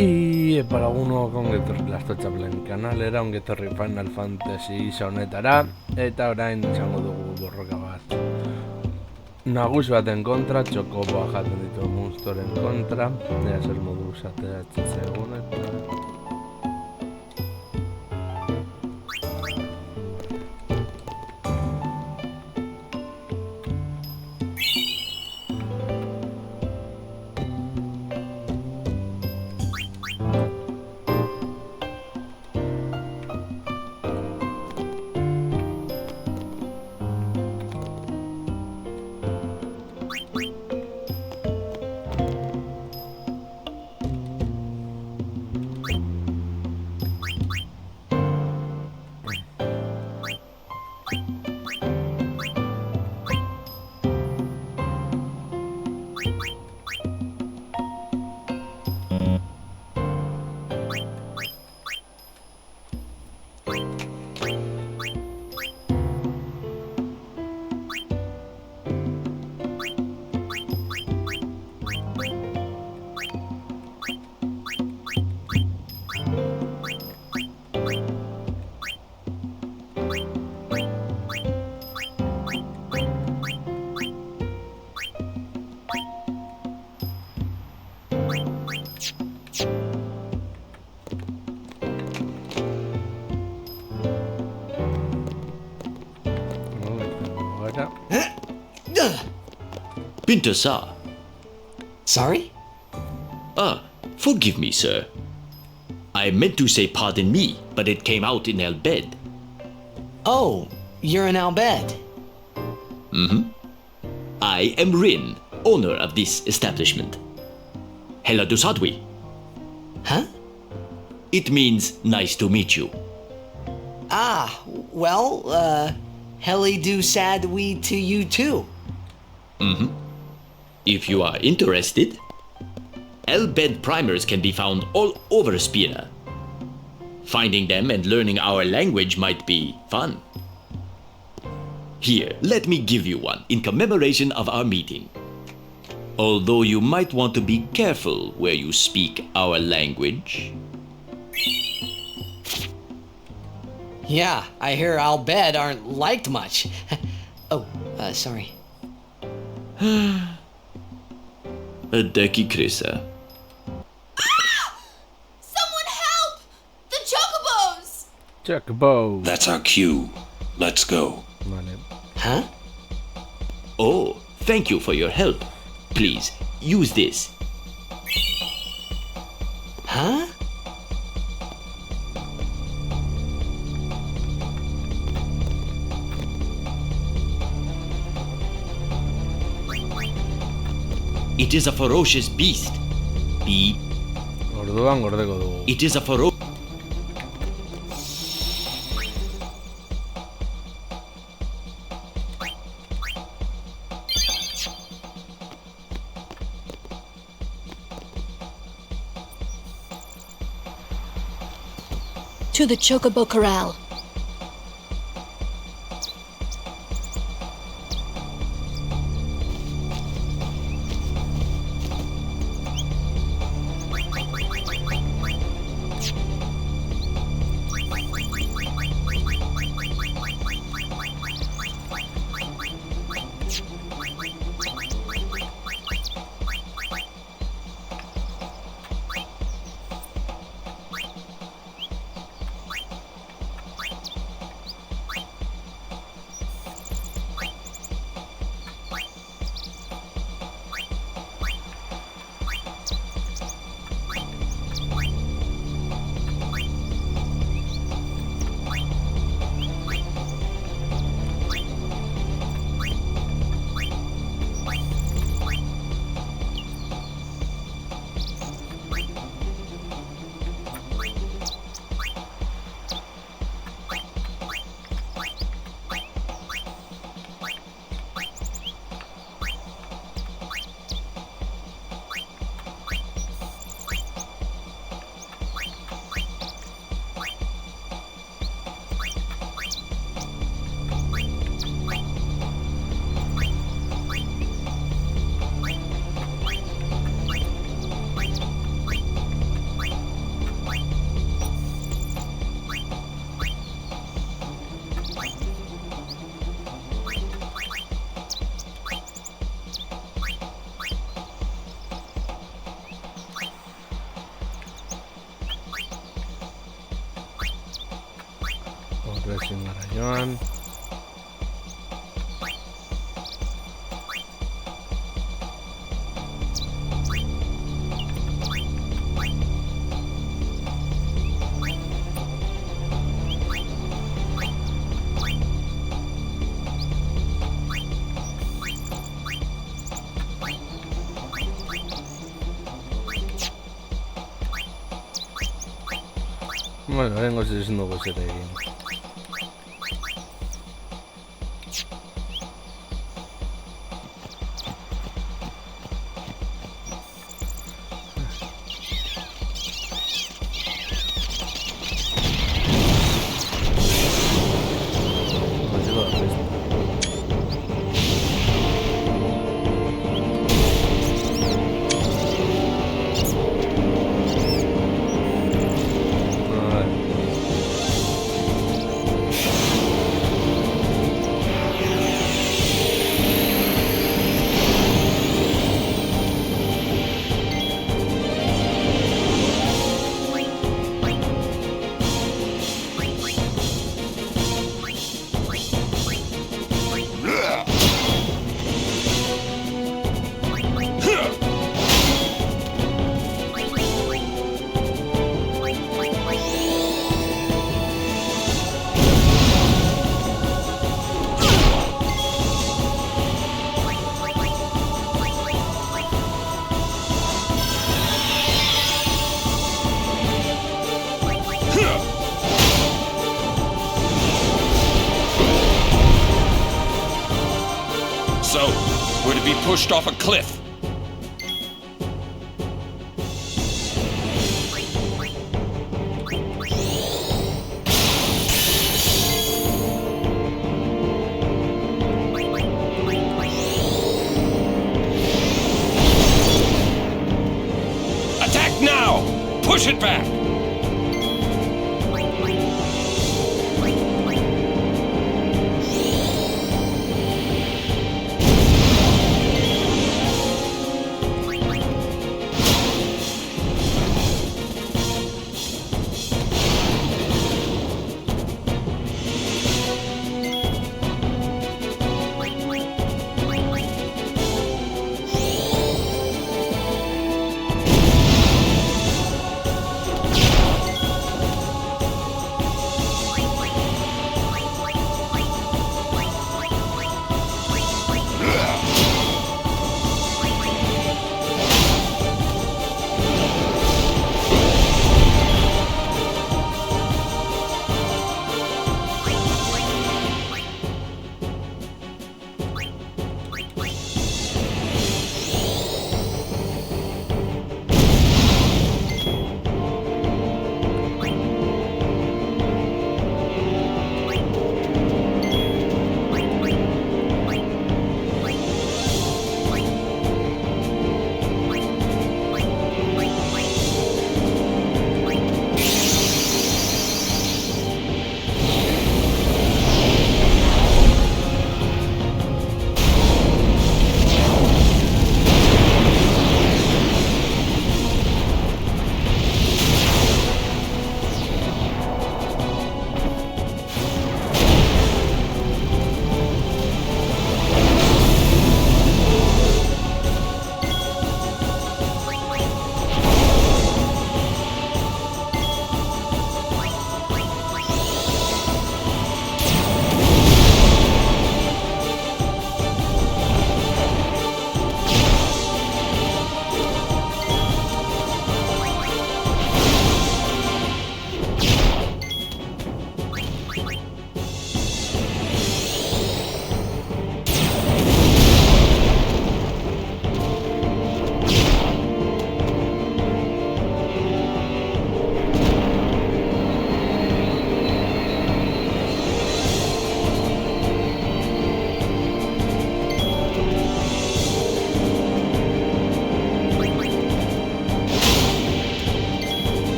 I para alguno ongetorri lastotxaplen kanalera, ongetorri Final Fantasy honetara, eta orain izango dugu borroka bat. Nagus baten kontra, txokoboa jaten ditu monstoren kontra, ea zer modu ateratzen zegoen eta... Pinter-sa. Sorry? Forgive me, sir. I meant to say pardon me, but it came out in Al Bhed. Oh, you're in Al Bhed. I am Rin, owner of this establishment. Hela Dusadwi. Huh? It means nice to meet you. Ah, well, Heli do sad we to you too. If you are interested, Al Bhed primers can be found all over Spira. Finding them and learning our language might be fun. Here, let me give you one in commemoration of our meeting. Although you might want to be careful where you speak our language. Yeah, I hear Al Bhed aren't liked much. Oh, sorry. Adeki Krisa. Someone help! The Chocobos! Chocobo! That's our cue. Let's go. Vale. Huh? Oh, thank you for your help. Please, use this. Huh? It is a ferocious beast. Beep. Orduan gordeko dugu. It is a ferocious... To the Chocobo Corral. ezin gara joan. Bueno, lehenengo ezin dugu ezer egin. Llegó la fiesta. So, we're to be pushed off a cliff. Attack now! Push it back!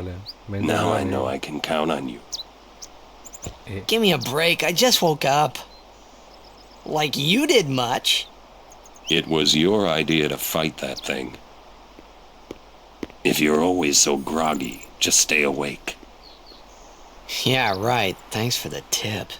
vale. Now I 29. know I can count on you. Give me a break. I just woke up. Like you did much. It was your idea to fight that thing. If you're always so groggy, just stay awake. Yeah, right. Thanks for the tip.